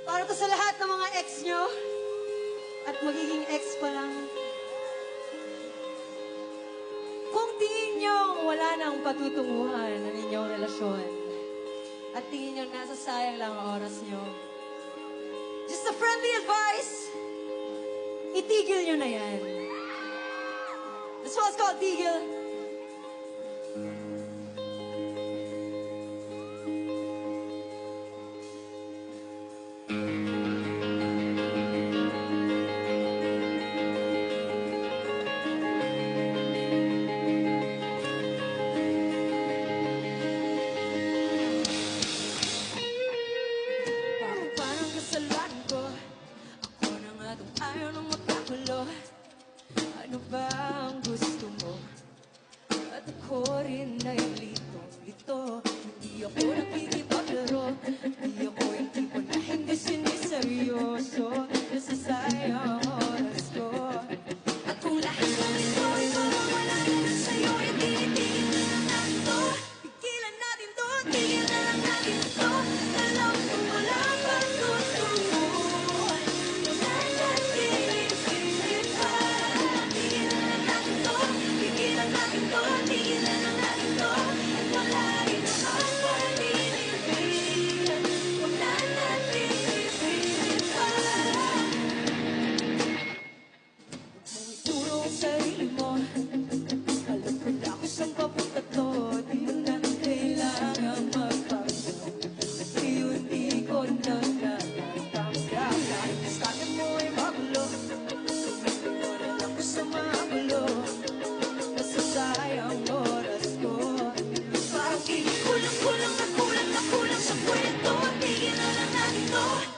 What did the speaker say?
Para to sa lahat ng mga ex nyo at magiging ex pa lang. Kung tingin nyo wala nang patutunguhan ng inyong relasyon at tingin nyo nasasayang lang ang oras nyo, just a friendly advice, itigil nyo na yan. This one's called Tigil. Parang kasalanan ko, ako na nga itong ayaw nang magkagulo. Ano ba ang gusto mo? At ako rin ay lito-lito. Hindi ako nakikipaglaro. Hindi ako yung tipo na hindi siniseryoso. Nasasayang ang oras ko. At kung lahat ng ito ay parang wala na lang sa'yo, itigil na lang natin to. Tigilan natin to, tigil na lang natin to. Alam ko wala pang tutungo. Wala natin ipilit pa. Tigil na lang natin to, tigilan natin to, tigil na lang natin to. At wala rin naman paninipin. Wala natin ipilit pa. Huwag mong ituro ang sarili mo. Alam ko na kung saan papunta to. Di mo na kailangan magpagano. Hindi ko na natatanggap. Dahil gusto mo ay magulo. Tumigil mo na lang ko sa magulo. Nasasayang oras ko. Parang kulang-kulang na kulang sa kwento. Tigil na lang natin to.